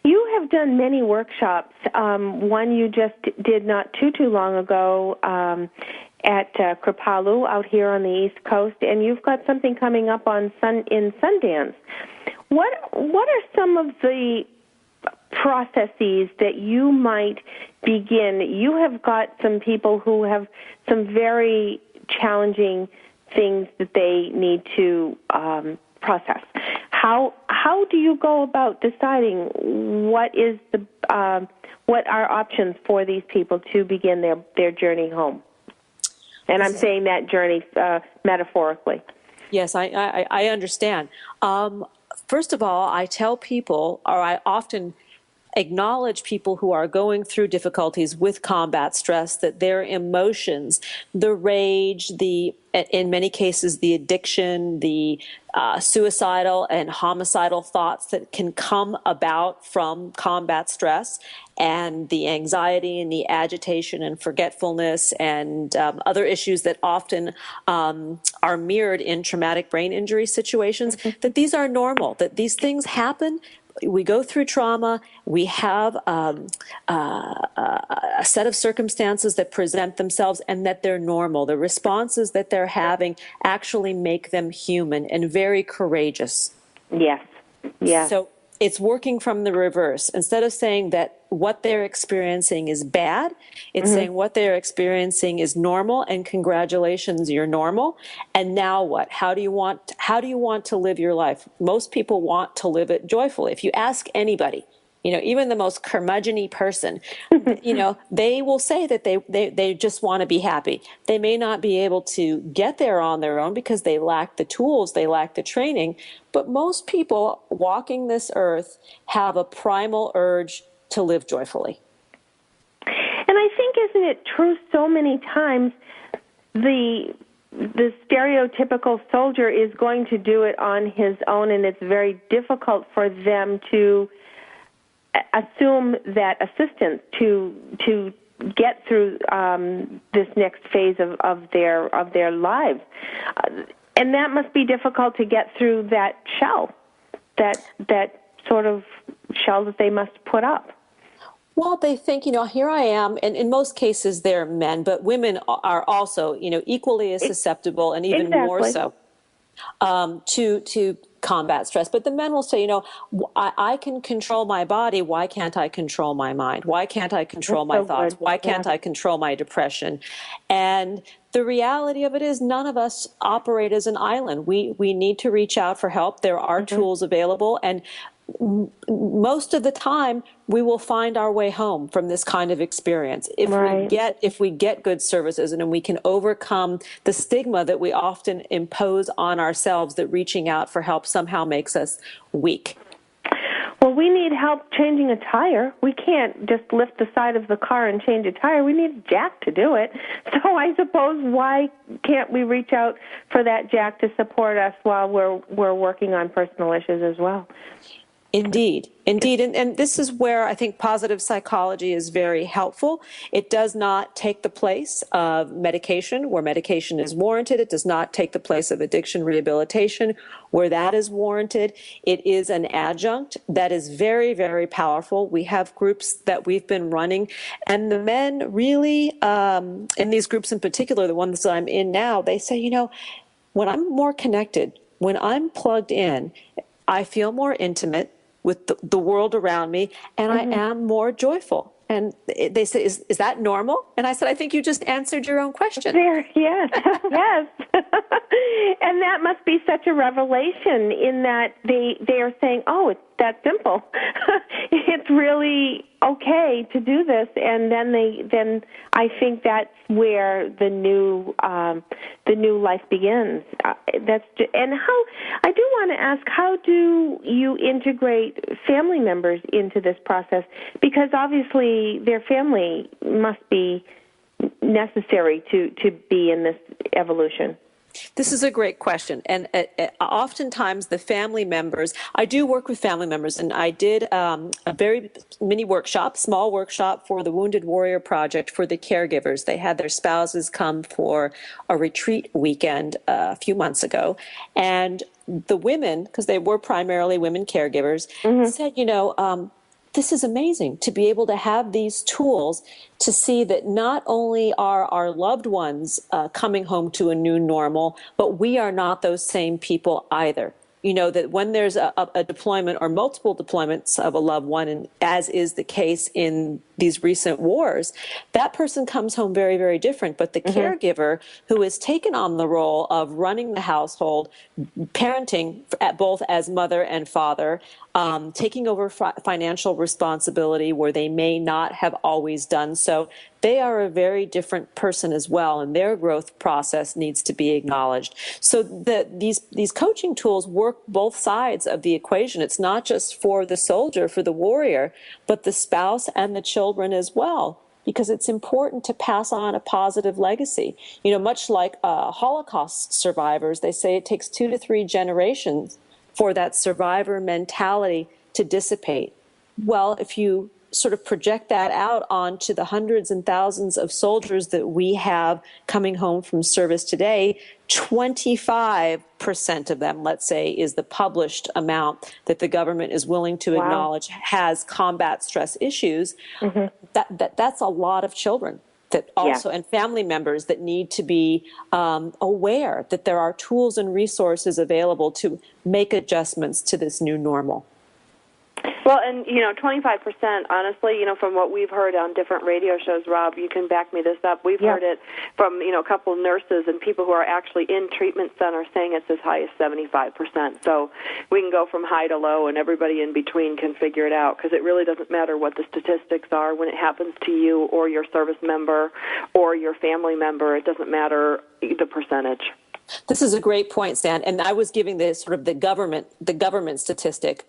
D: You have done many workshops. One you just did not too long ago at Kripalu out here on the East Coast, and you've got something coming up in Sundance. What are some of the processes that you might begin? You have got some people who have some very challenging things that they need to process. How do you go about deciding what are options for these people to begin their journey home? And I'm saying that journey metaphorically.
H: Yes, I understand. First of all, I tell people, or I often acknowledge people who are going through difficulties with combat stress, that their emotions, the rage, in many cases, the addiction, the suicidal and homicidal thoughts that can come about from combat stress, and the anxiety and the agitation and forgetfulness and other issues that often are mirrored in traumatic brain injury situations, that these are normal, that these things happen. We go through trauma. We have a set of circumstances that present themselves, and that they're normal. The responses that they're having actually make them human and very courageous.
D: Yes. Yes.
H: So it's working from the reverse. Instead of saying that what they're experiencing is bad, it's saying what they're experiencing is normal, and congratulations, you're normal. And now what? How do you want to live your life? Most people want to live it joyfully. If you ask anybody, even the most curmudgeon-y person, they will say that they just want to be happy. They may not be able to get there on their own because they lack the tools, they lack the training, but most people walking this earth have a primal urge to live joyfully.
D: And I think, isn't it true so many times the stereotypical soldier is going to do it on his own, and it's very difficult for them to assume that assistance to get through this next phase of their lives, and that must be difficult to get through that shell, that sort of shell that they must put up.
H: Well, they think, here I am, and in most cases they're men, but women are also, equally as susceptible and even more so to combat stress. But the men will say, I can control my body. Why can't I control my mind? Why can't I control my thoughts? Why can't I control my depression? And the reality of it is none of us operate as an island. We need to reach out for help. There are tools available, and most of the time we will find our way home from this kind of experience if we get good services, and we can overcome the stigma that we often impose on ourselves, that reaching out for help somehow makes us weak.
D: Well, we need help changing a tire. We can't just lift the side of the car and change a tire. We need a jack to do it. So I suppose, why can't we reach out for that jack to support us while we're working on personal issues as well?
H: Indeed. And this is where I think positive psychology is very helpful. It does not take the place of medication where medication is warranted. It does not take the place of addiction rehabilitation where that is warranted. It is an adjunct that is very, very powerful. We have groups that we've been running, and the men really, in these groups in particular, the ones that I'm in now, they say, when I'm more connected, when I'm plugged in, I feel more intimate with the world around me, and I am more joyful. And they say, is that normal? And I said, I think you just answered your own question.
D: Yes, yes. And that must be such a revelation, in that they are saying, oh, it's that simple. It's really okay to do this. And then I think that's where the new life begins. And how, I do want to ask, how do you integrate family members into this process? Because obviously their family must be necessary to be in this evolution.
H: This is a great question. And oftentimes the family members, I do work with family members, and I did a very mini workshop, small workshop for the Wounded Warrior Project for the caregivers. They had their spouses come for a retreat weekend a few months ago. And the women, because they were primarily women caregivers, said, this is amazing to be able to have these tools to see that not only are our loved ones coming home to a new normal, but we are not those same people either. that when there's a deployment or multiple deployments of a loved one, and as is the case in these recent wars, that person comes home very, very different. But the caregiver who has taken on the role of running the household, parenting both as mother and father, taking over financial responsibility where they may not have always done so, they are a very different person as well, and their growth process needs to be acknowledged. So these coaching tools work both sides of the equation. It's not just for the soldier, for the warrior, but the spouse and the children as well, because it's important to pass on a positive legacy. Much like Holocaust survivors, they say it takes 2 to 3 generations for that survivor mentality to dissipate. Well, if you sort of project that out onto the hundreds and thousands of soldiers that we have coming home from service today, 25% of them, let's say, is the published amount that the government is willing to acknowledge has combat stress issues. That's a lot of children that also, and family members that need to be aware that there are tools and resources available to make adjustments to this new normal.
C: Well, and 25%, honestly, from what we've heard on different radio shows, Rob, you can back me this up. We've heard it from, a couple of nurses and people who are actually in treatment centers saying it's as high as 75%. So we can go from high to low, and everybody in between can figure it out, because it really doesn't matter what the statistics are when it happens to you or your service member or your family member. It doesn't matter the percentage.
H: This is a great point, Stan. And I was giving the government statistic.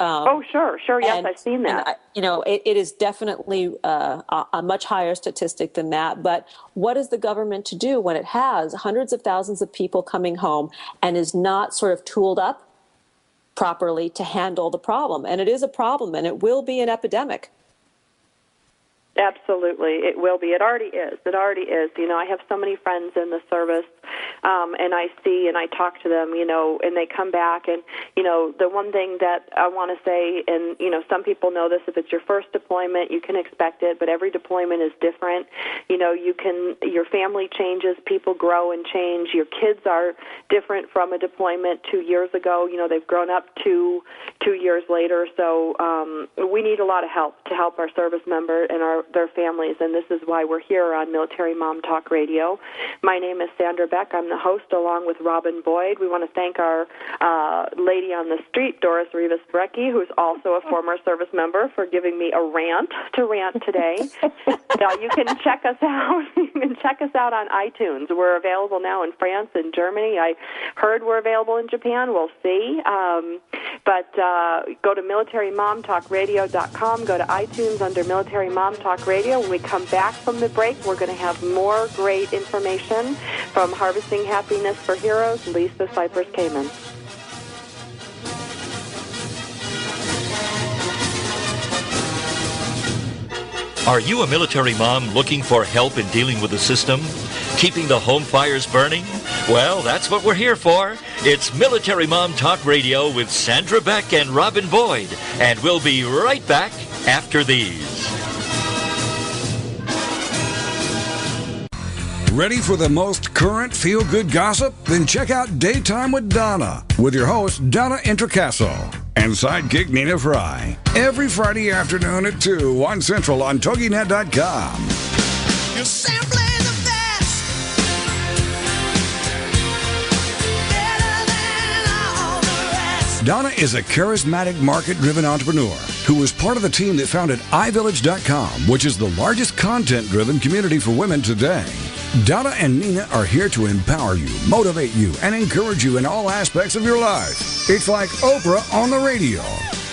C: Sure. Yes, I've seen that.
H: It is definitely a much higher statistic than that. But what is the government to do when it has hundreds of thousands of people coming home and is not sort of tooled up properly to handle the problem? And it is a problem, and it will be an epidemic.
C: Absolutely, it will be. It already is. I have so many friends in the service, and I see and I talk to them, and they come back. And, the one thing that I want to say, and, some people know this, if it's your first deployment, you can expect it, but every deployment is different. Your family changes, people grow and change. Your kids are different from a deployment 2 years ago. They've grown up 2 years later. So we need a lot of help to help our service member and their families, and this is why we're here on Military Mom Talk Radio. My name is Sandra Beck. I'm the host along with Robin Boyd. We want to thank our lady on the street, Doris Rivas-Brecky, who's also a former service member, for giving me a rant today. You can check us out. You can check us out on iTunes. We're available now in France and Germany. I heard we're available in Japan. We'll see. But go to militarymomtalkradio.com. Go to iTunes under Military Mom Talk Radio. When we come back from the break, we're going to have more great information from Harvesting Happiness for Heroes, Lisa Cypers Kamen.
B: Are you a military mom looking for help in dealing with the system? Keeping the home fires burning? Well, that's what we're here for. It's Military Mom Talk Radio with Sandra Beck and Robin Boyd. And we'll be right back after these.
F: Ready for the most current feel-good gossip? Then check out Daytime with Donna with your host, Donna Introcaso, and sidekick Nina Fry. Every Friday afternoon at 2, 1 Central on Toginet.com.
G: You're simply the best. Better than all the rest.
F: Donna is a charismatic, market-driven entrepreneur who was part of the team that founded iVillage.com, which is the largest content-driven community for women today. Donna and Nina are here to empower you, motivate you, and encourage you in all aspects of your life. It's like Oprah on the radio.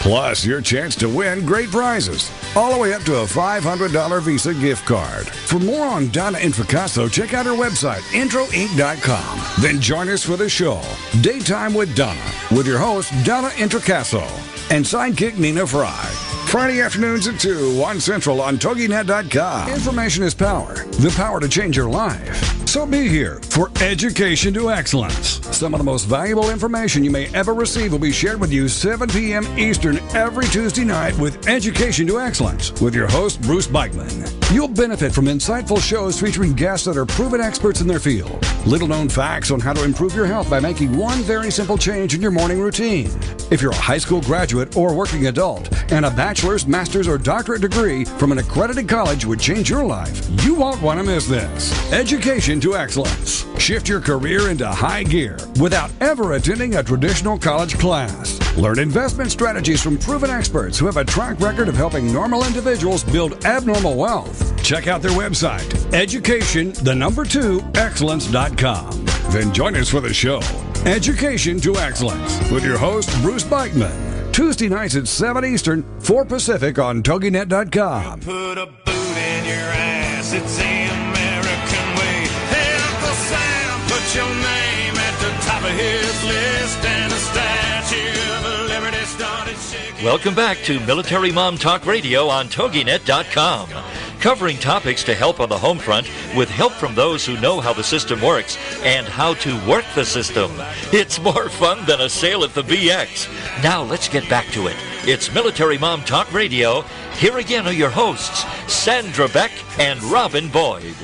F: Plus, your chance to win great prizes, all the way up to a $500 Visa gift card. For more on Donna Introcaso, check out her website, introinc.com. Then join us for the show, Daytime with Donna, with your host, Donna Introcaso, and sidekick Nina Fry. Friday afternoons at 2, 1 Central on Toginet.com. Information is power. The power to change your life. So be here for Education to Excellence. Some of the most valuable information you may ever receive will be shared with you 7 p.m. Eastern every Tuesday night with Education to Excellence with your host, Bruce Beichman. You'll benefit from insightful shows featuring guests that are proven experts in their field. Little-known facts on how to improve your health by making one very simple change in your morning routine. If you're a high school graduate or working adult and a bachelor's, master's, or doctorate degree from an accredited college would change your life, you won't want to miss this. Education to Excellence. Shift your career into high gear without ever attending a traditional college class. Learn investment strategies from proven experts who have a track record of helping normal individuals build abnormal wealth. Check out their website, education2excellence.com. Then join us for the show, Education to Excellence, with your host, Bruce Beichman. Tuesday nights at 7 Eastern, 4 Pacific on Toginet.com.
G: Put a boot in your ass, it's the American way. Hey, Uncle Sam, put your name at the top of his list, and the Statue of Liberty started shaking.
B: Welcome back to Military Mom Talk Radio on Toginet.com. Covering topics to help on the home front with help from those who know how the system works and how to work the system. It's more fun than a sale at the BX. Now let's get back to it. It's Military Mom Talk Radio. Here again are your hosts, Sandra Beck and Robin Boyd.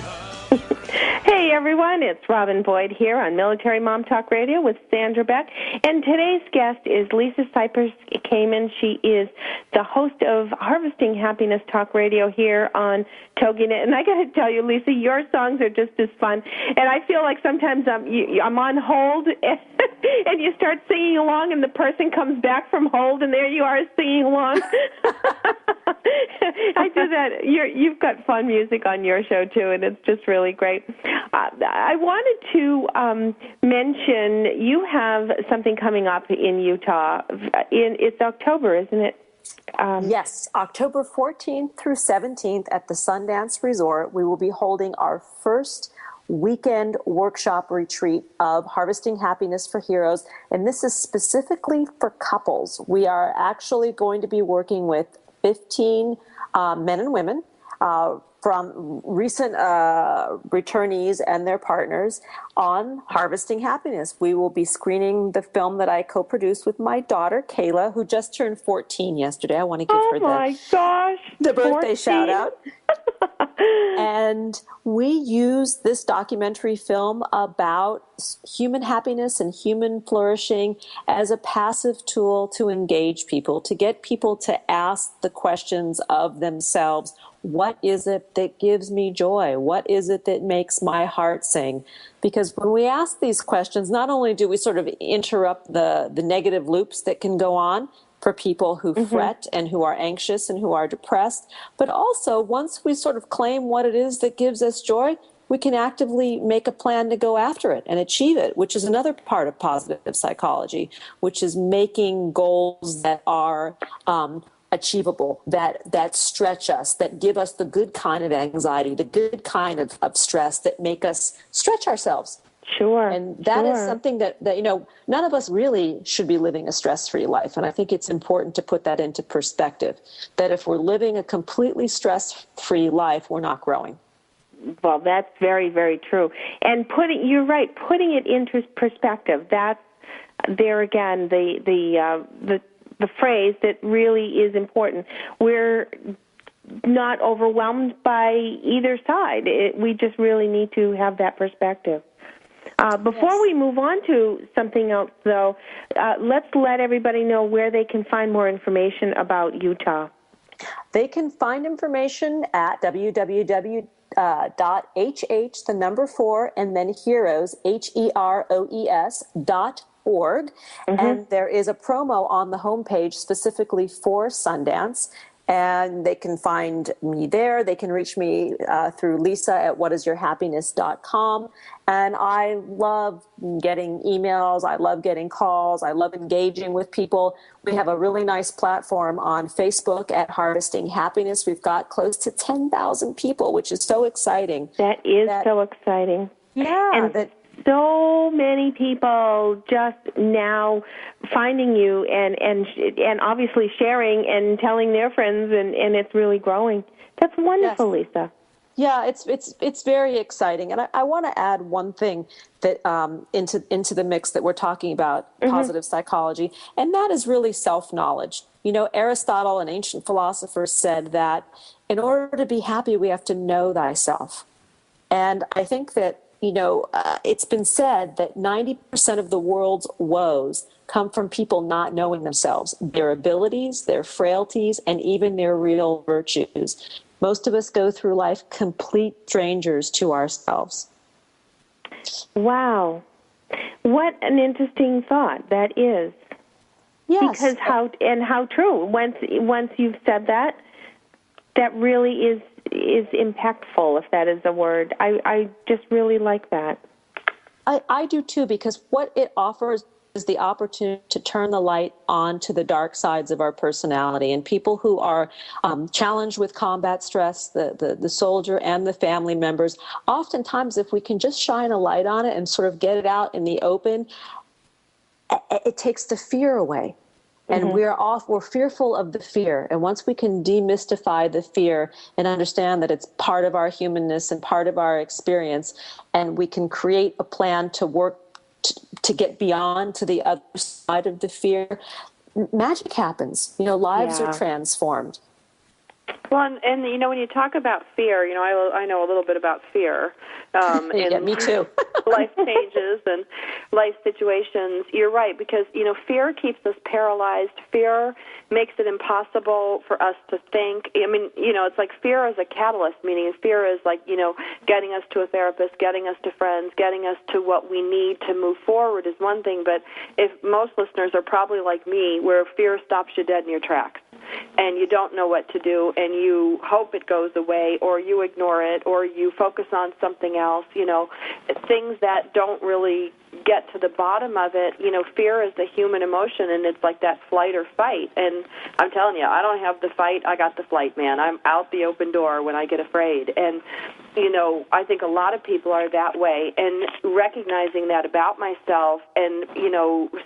D: Hey everyone, it's Robin Boyd here on Military Mom Talk Radio with Sandra Beck, and today's guest is Lisa Cypers Kamen. She is the host of Harvesting Happiness Talk Radio here on Toginet, and I got to tell you, Lisa, your songs are just as fun, and I feel like sometimes I'm on hold, and you start singing along, and the person comes back from hold, and there you are singing along. I do that. You've got fun music on your show, too, and it's just really great. I wanted to mention you have something coming up in Utah. It's October, isn't it?
H: Yes, October 14th through 17th at the Sundance Resort, we will be holding our first weekend workshop retreat of Harvesting Happiness for Heroes, and this is specifically for couples. We are actually going to be working with 15 men and women from recent returnees and their partners on harvesting happiness. We will be screening the film that I co-produced with my daughter, Kayla, who just turned 14 yesterday. I want to give her the birthday 14. Shout out. And we use this documentary film about human happiness and human flourishing as a passive tool to engage people, to get people to ask the questions of themselves. What is it that gives me joy? What is it that makes my heart sing? Because when we ask these questions, not only do we sort of interrupt the negative loops that can go on for people who fret and who are anxious and who are depressed, but also once we sort of claim what it is that gives us joy, we can actively make a plan to go after it and achieve it, which is another part of positive psychology, which is making goals that are achievable, that stretch us, that give us the good kind of anxiety, the good kind of stress that make us stretch ourselves.
D: Sure.
H: And that is something that, you know, none of us really should be living a stress-free life. And I think it's important to put that into perspective, that if we're living a completely stress-free life, we're not growing.
D: Well, that's very, very true. And you're right, putting it into perspective, that's, there again, the phrase that really is important. We're not overwhelmed by either side. We just really need to have that perspective. Before we move on to something else, though, let's let everybody know where they can find more information about Utah.
H: They can find information at www.hh, the number 4, and then heroes, HEROES.org. And there is a promo on the homepage specifically for Sundance. And they can find me there. They can reach me through Lisa at whatisyourhappiness.com. And I love getting emails. I love getting calls. I love engaging with people. We have a really nice platform on Facebook at Harvesting Happiness. We've got close to 10,000 people, which is so exciting.
D: That is so exciting.
H: Yeah.
D: And so many people just now finding you and obviously sharing and telling their friends, and it's really growing. That's wonderful,
H: Yes.
D: Lisa.
H: Yeah, it's very exciting, and I want to add one thing that into the mix that we're talking about, positive psychology, and that is really self-knowledge. You know, Aristotle, an ancient philosopher, said that in order to be happy, we have to know thyself. And I think that, it's been said that 90% of the world's woes come from people not knowing themselves, their abilities, their frailties, and even their real virtues. Most of us go through life complete strangers to ourselves.
D: Wow. What an interesting thought that is.
H: Yes.
D: Because how true. Once you've said that, that really is impactful, if that is a word. I just really like that.
H: I do too, because what it offers is the opportunity to turn the light on to the dark sides of our personality. And people who are challenged with combat stress, the soldier and the family members, oftentimes if we can just shine a light on it and sort of get it out in the open, it takes the fear away. And we're fearful of the fear. And once we can demystify the fear and understand that it's part of our humanness and part of our experience, and we can create a plan to work to get beyond to the other side of the fear, magic happens. Lives are transformed.
C: Well, and when you talk about fear, I know a little bit about fear.
H: Me too.
C: Life changes and life situations. You're right, because, fear keeps us paralyzed. Fear makes it impossible for us to think. I mean, it's like fear is a catalyst, meaning fear is like, getting us to a therapist, getting us to friends, getting us to what we need to move forward is one thing. But if most listeners are probably like me, where fear stops you dead in your tracks, and you don't know what to do, and you hope it goes away, or you ignore it, or you focus on something else, things that don't really get to the bottom of it. Fear is a human emotion, and it's like that flight or fight. And I'm telling you, I don't have the fight, I got the flight, man. I'm out the open door when I get afraid. And, I think a lot of people are that way, and recognizing that about myself, and,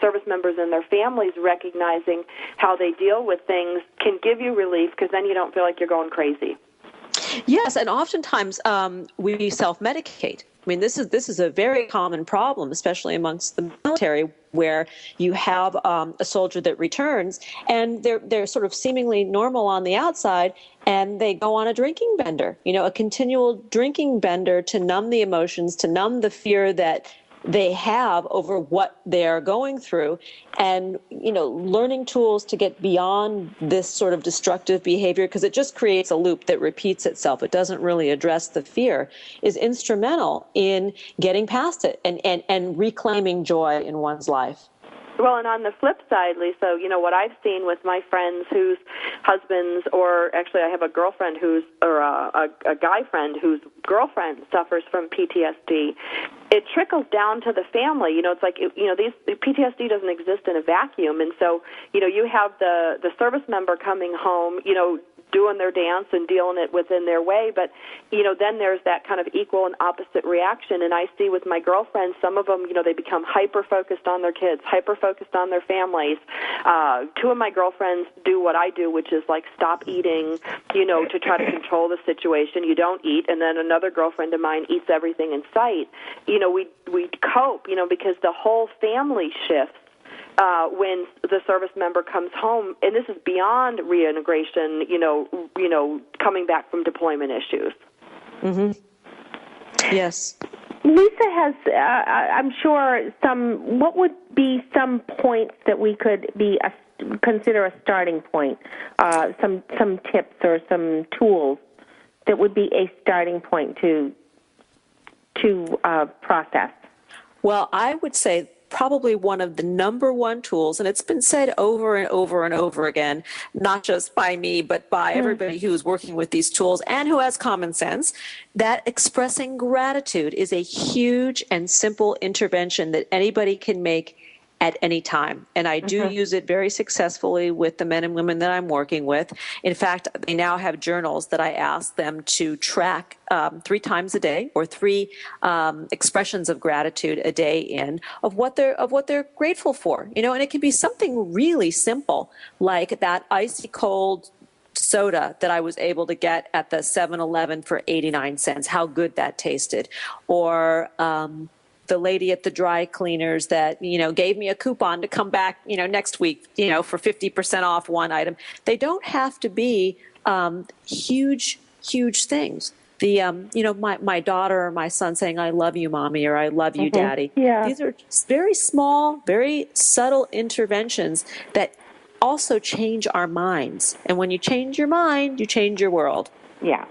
C: service members and their families recognizing how they deal with things can give you relief, because then you don't feel like you're going crazy.
H: Yes, and oftentimes we self-medicate. I mean, this is a very common problem, especially amongst the military, where you have a soldier that returns and they're sort of seemingly normal on the outside, and they go on a drinking bender, a continual drinking bender to numb the emotions, to numb the fear that they have over what they're going through, and learning tools to get beyond this sort of destructive behavior, because it just creates a loop that repeats itself. It doesn't really address the fear, is instrumental in getting past it and reclaiming joy in one's life.
C: Well, and on the flip side, Lisa, what I've seen with my friends whose husbands, or actually I have a girlfriend a guy friend whose girlfriend suffers from PTSD, it trickles down to the family. It's like, PTSD doesn't exist in a vacuum. And so, you have the service member coming home, doing their dance and dealing it within their way, but then there's that kind of equal and opposite reaction. And I see with my girlfriends, some of them, they become hyper focused on their kids, hyper focused on their families. Two of my girlfriends do what I do, which is like stop eating, to try to control the situation. You don't eat. And then another girlfriend of mine eats everything in sight. We cope, because the whole family shifts when the service member comes home, and this is beyond reintegration, coming back from deployment issues.
H: Yes.
D: Lisa has, I'm sure, what would be some points that we could consider a starting point, some tips or some tools that would be a starting point to process?
H: Well, I would say probably one of the number one tools, and it's been said over and over and over again, not just by me, but by everybody who is working with these tools and who has common sense, that expressing gratitude is a huge and simple intervention that anybody can make at any time. And I do use it very successfully with the men and women that I'm working with. In fact, they now have journals that I ask them to track 3 times a day, or 3 expressions of gratitude a day of what they're grateful for. And it can be something really simple, like that icy cold soda that I was able to get at the 7-Eleven for 89 cents, how good that tasted. Or the lady at the dry cleaners that, gave me a coupon to come back, next week, for 50% off one item. They don't have to be huge things. My daughter or my son saying, "I love you, Mommy," or "I love you, Daddy."
D: Yeah.
H: These are very small, very subtle interventions that also change our minds. And when you change your mind, you change your world.
D: Yeah.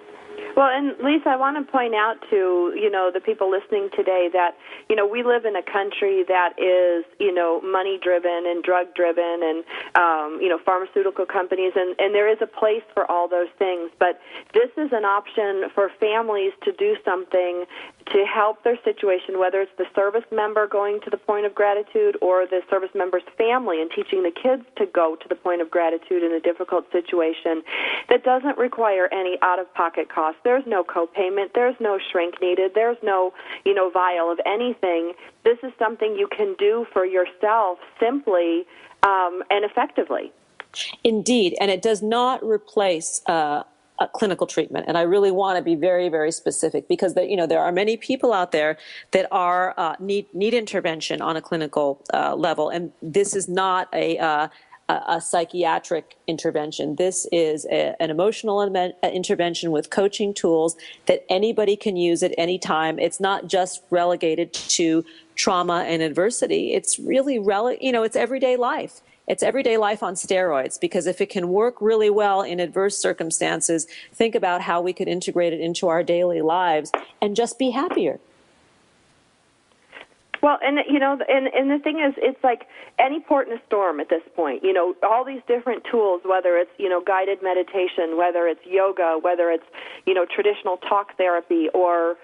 C: Well, and Lisa, I want to point out to, the people listening today that, we live in a country that is, money-driven and drug-driven and, pharmaceutical companies, and there is a place for all those things. But this is an option for families to do something to help their situation, whether it's the service member going to the point of gratitude or the service member's family and teaching the kids to go to the point of gratitude in a difficult situation that doesn't require any out-of-pocket costs. There's no copayment. There's no shrink needed. There's no, vial of anything. This is something you can do for yourself simply and effectively.
H: Indeed, and it does not replace a clinical treatment. And I really want to be very, very specific, because there are many people out there that are need intervention on a clinical level, and this is not a psychiatric intervention. This is an emotional intervention with coaching tools that anybody can use at any time. It's not just relegated to trauma and adversity. It's really, it's everyday life. It's everyday life on steroids, because if it can work really well in adverse circumstances, think about how we could integrate it into our daily lives and just be happier.
C: Well, and and the thing is, it's like any port in a storm at this point. All these different tools, whether it's guided meditation, whether it's yoga, whether it's traditional talk therapy, or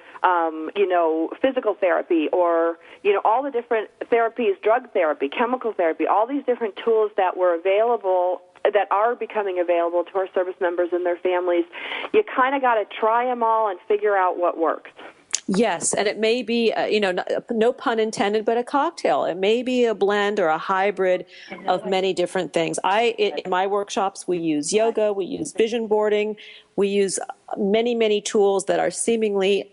C: physical therapy, or all the different therapies, drug therapy, chemical therapy, all these different tools that were available, that are becoming available to our service members and their families. You kind of got to try them all and figure out what works.
H: Yes, and it may be, no pun intended, but a cocktail. It may be a blend or a hybrid of many different things. In my workshops, we use yoga, we use vision boarding, we use many, many tools that are seemingly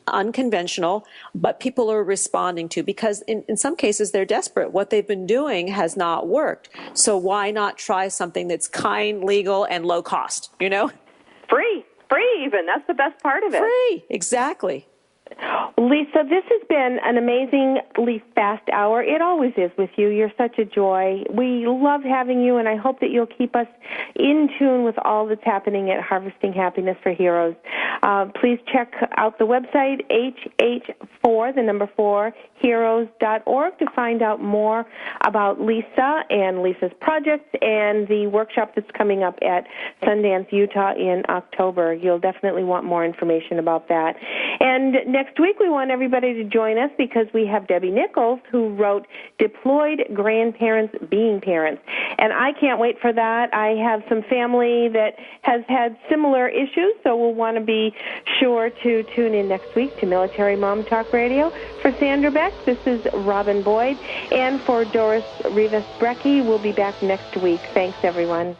H: unconventional, but people are responding to, because in some cases they're desperate. What they've been doing has not worked. So why not try something that's kind, legal, and low cost,
C: Free even. That's the best part of it.
H: Free, exactly.
D: Lisa, this has been an amazingly fast hour. It always is with you. You're such a joy. We love having you, and I hope that you'll keep us in tune with all that's happening at Harvesting Happiness for Heroes. Please check out the website, HH4, to find out more about Lisa and Lisa's projects and the workshop that's coming up at Sundance, Utah in October. You'll definitely want more information about that. And next week we want everybody to join us, because we have Debbie Nichols, who wrote Deployed Grandparents Being Parents. And I can't wait for that. I have some family that has had similar issues, so we'll want to be sure to tune in next week to Military Mom Talk Radio. For Sandra Beck, this is Robin Boyd. And for Doris Rivas-Brecky, we'll be back next week. Thanks, everyone.